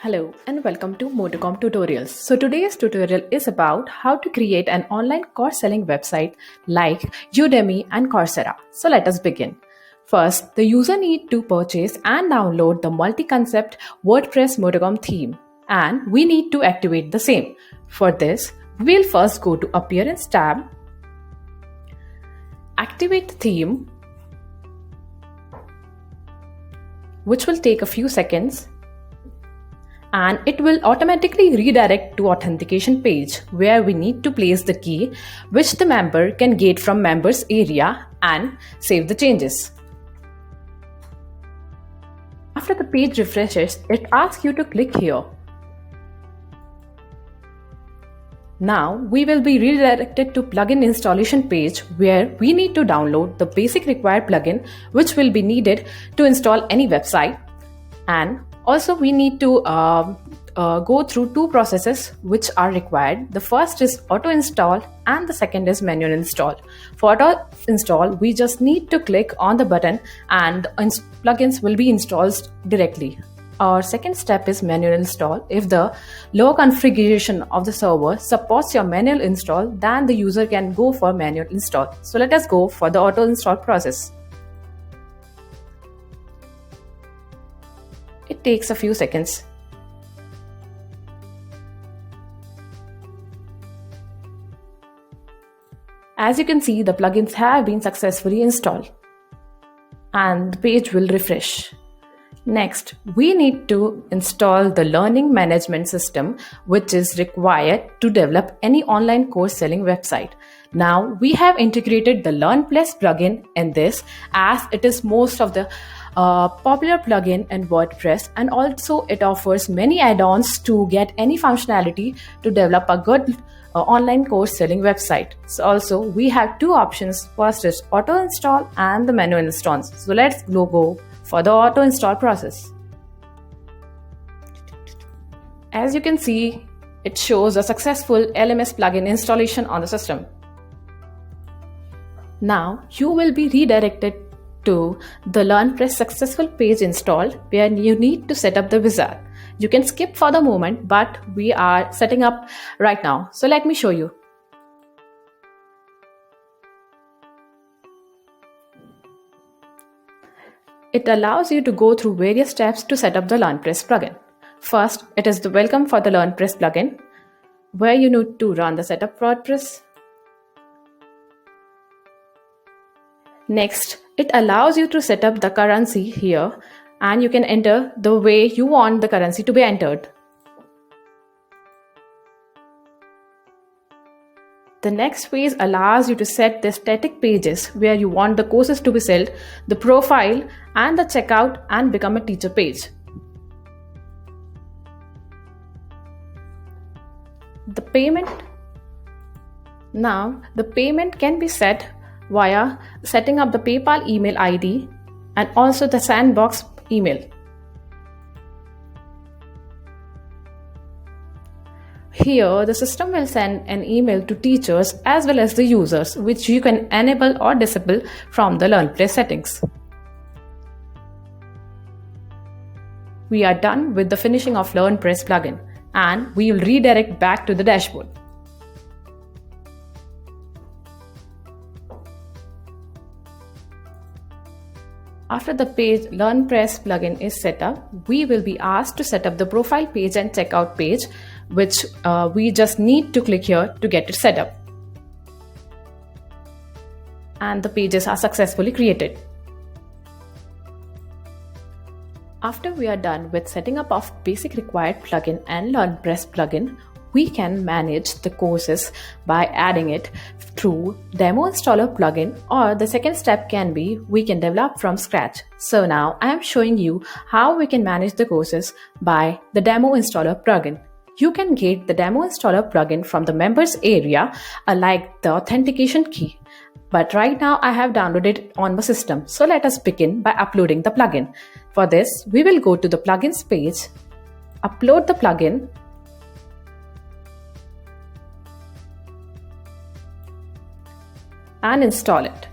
Hello and welcome to MOTOCOM tutorials. So today's tutorial is about how to create an online course selling website like Udemy and Coursera. So let us begin. First, the user need to purchase and download the multi-concept WordPress MOTOCOM theme, and we need to activate the same. For this, we'll first go to Appearance tab, activate the theme, which will take a few seconds, and it will automatically redirect to authentication page where we need to place the key which the member can get from members area and save the changes. After the page refreshes, it asks you to click here. Now we will be redirected to plugin installation page where we need to download the basic required plugin which will be needed to install any website, and also we need to go through two processes which are required. The first is auto install and the second is manual install. For auto install, we just need to click on the button and plugins will be installed directly. Our second step is manual install. If the lower configuration of the server supports your manual install, then the user can go for manual install. So let us go for the auto install process. It takes a few seconds. As you can see, the plugins have been successfully installed and the page will refresh. Next, we need to install the learning management system which is required to develop any online course selling website. Now we have integrated the LearnPlus plugin in this as it is most of the popular plugin in WordPress, and also it offers many add-ons to get any functionality to develop a good online course selling website. So also we have two options. First is auto install and the manual install. So let's go for the auto install process. As you can see, it shows a successful LMS plugin installation on the system. Now you will be redirected to the LearnPlus successful page installed where you need to set up the wizard. You can skip for the moment, but we are setting up right now. So let me show you. It allows you to go through various steps to set up the LearnPlus plugin. First, it is the welcome for the LearnPlus plugin where you need to run the setup WordPress. Next, it allows you to set up the currency here and you can enter the way you want the currency to be entered. The next phase allows you to set the static pages where you want the courses to be sold, the profile and the checkout and become a teacher page. The payment. Now the payment can be set via setting up the PayPal email ID and also the sandbox email. Here, the system will send an email to teachers as well as the users, which you can enable or disable from the LearnPlus settings. We are done with the finishing of LearnPlus plugin and we will redirect back to the dashboard. After the page LearnPlus plugin is set up, we will be asked to set up the profile page and checkout page, which we just need to click here to get it set up. And the pages are successfully created. After we are done with setting up of basic required plugin and LearnPlus plugin, we can manage the courses by adding it through demo installer plugin, or the second step can be we can develop from scratch. So now I am showing you how we can manage the courses by the demo installer plugin. You can get the demo installer plugin from the members area like the authentication key. But right now I have downloaded it on my system. So let us begin by uploading the plugin. For this, we will go to the plugins page, upload the plugin, and install it.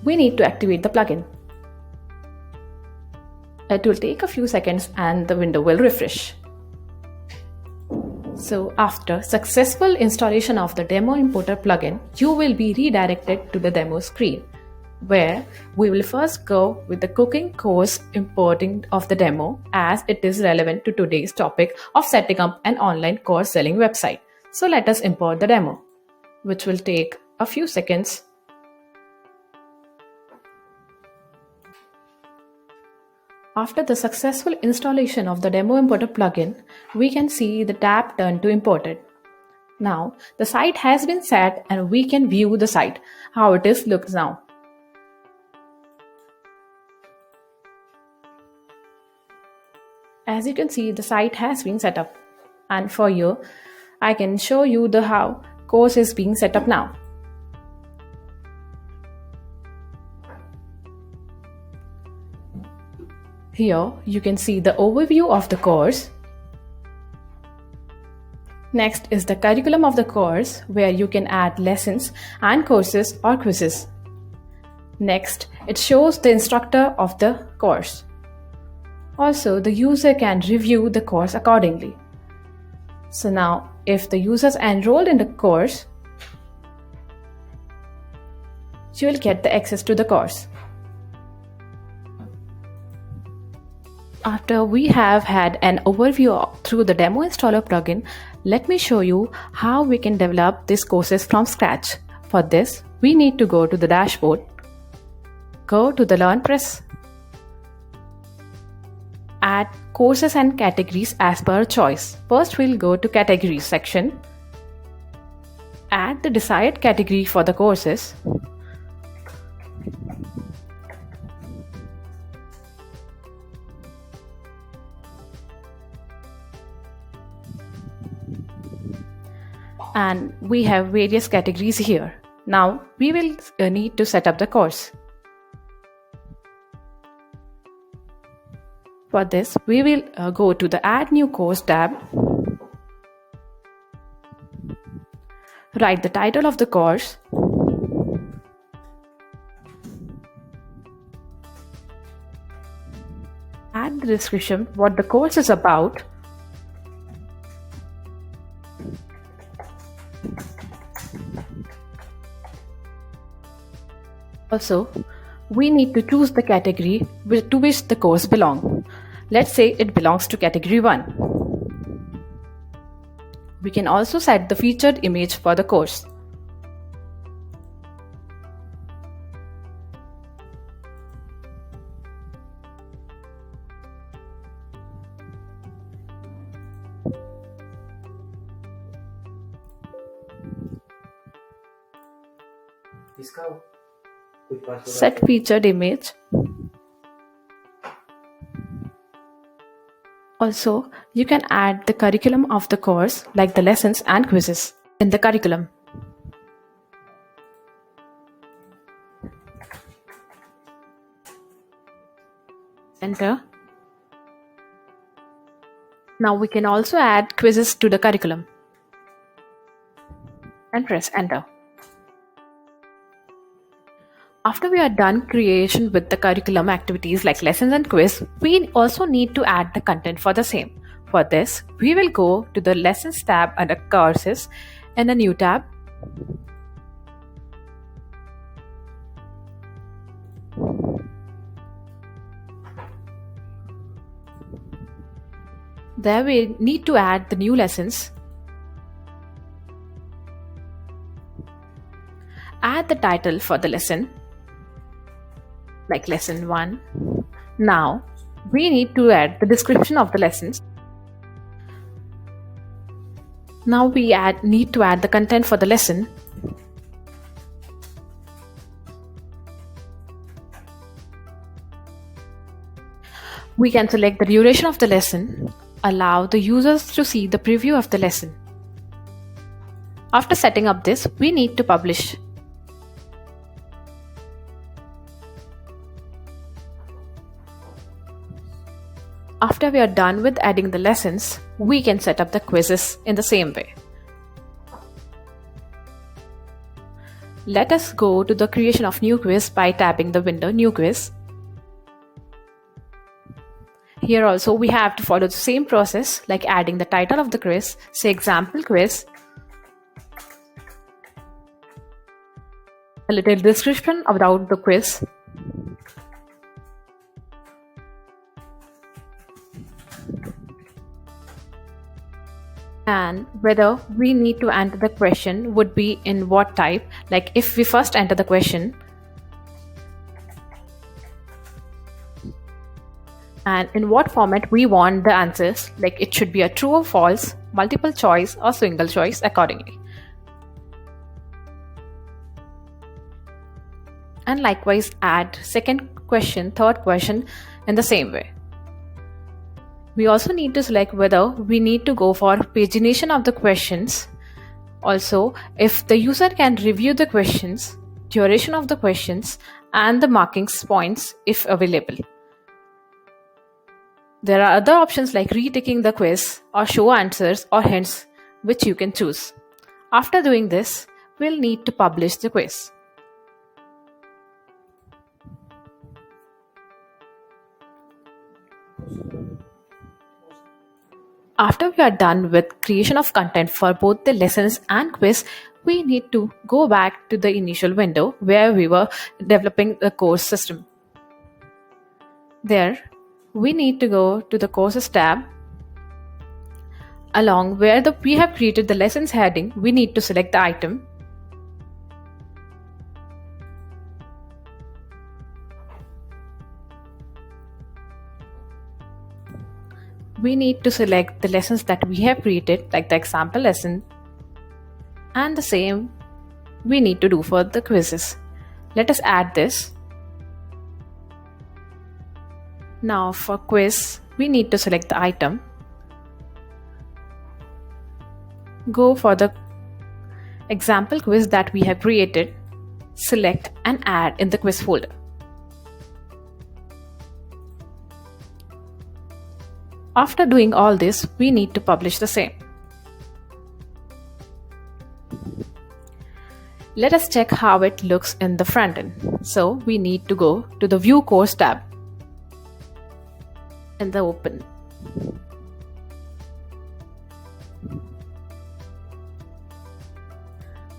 we need to activate the plugin. It will take a few seconds and the window will refresh. So after successful installation of the demo importer plugin, you will be redirected to the demo screen, where we will first go with the cooking course importing of the demo, as it is relevant to today's topic of setting up an online course selling website. So let us import the demo, which will take a few seconds. After the successful installation of the demo importer plugin, we can see the tab turn to imported. Now the site has been set and we can view the site, how it looks now. As you can see, the site has been set up, and for you, I can show you the how course is being set up now. Here you can see the overview of the course. Next is the curriculum of the course, where you can add lessons and courses or quizzes. Next, it shows the instructor of the course. Also, the user can review the course accordingly. So now, if the user is enrolled in the course, you will get the access to the course. After we have had an overview through the demo installer plugin, let me show you how we can develop these courses from scratch. For this, we need to go to the dashboard, go to the wordpress, add courses and categories as per choice. First, we'll go to categories section, add the desired category for the courses, and we have various categories here. Now we will need to set up the course. For this, we will go to the Add New Course tab, write the title of the course, add the description what the course is about, also we need to choose the category to which the course belongs. Let's say it belongs to category 1. We can also set the featured image for the course. Set featured image. Also, you can add the curriculum of the course, like the lessons and quizzes in the curriculum. Enter. Now we can also add quizzes to the curriculum and press enter. After we are done creation with the curriculum activities like lessons and quiz, we also need to add the content for the same. For this, we will go to the lessons tab under courses and a new tab. There we need to add the new lessons. Add the title for the lesson, like lesson 1. Now we need to add the description of the lessons. Now we need to add the content for the lesson. We can select the duration of the lesson, allow the users to see the preview of the lesson. After setting up this, we need to publish. After we are done with adding the lessons, we can set up the quizzes in the same way. Let us go to the creation of new quiz by tapping the window New Quiz. Here also we have to follow the same process like adding the title of the quiz, say example quiz, a little description about the quiz, and whether we need to enter the question would be in what type, like if we first enter the question and in what format we want the answers, like it should be a true or false, multiple choice or single choice accordingly. And likewise add second question, third question in the same way. We also need to select whether we need to go for pagination of the questions. Also, if the user can review the questions, duration of the questions, and the markings points if available. There are other options like retaking the quiz or show answers or hints which you can choose. After doing this, we'll need to publish the quiz. After we are done with creation of content for both the lessons and quiz, we need to go back to the initial window where we were developing the course system. There, we need to go to the Courses tab. Along where we have created the lessons heading, we need to select the item. We need to select the lessons that we have created, like the example lesson, and the same we need to do for the quizzes. Let us add this. Now for quiz, we need to select the item, go for the example quiz that we have created, select and add in the quiz folder. After doing all this, we need to publish the same. Let us check how it looks in the front end. So we need to go to the View Course tab in the Open.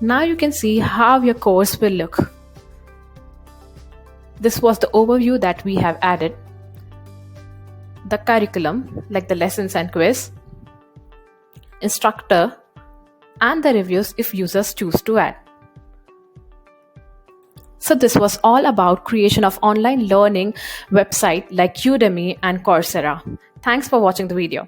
Now you can see how your course will look. This was the overview that we have added. The curriculum, like the lessons and quiz, instructor, and the reviews if users choose to add. So this was all about creation of online learning website like Udemy and Coursera. Thanks for watching the video.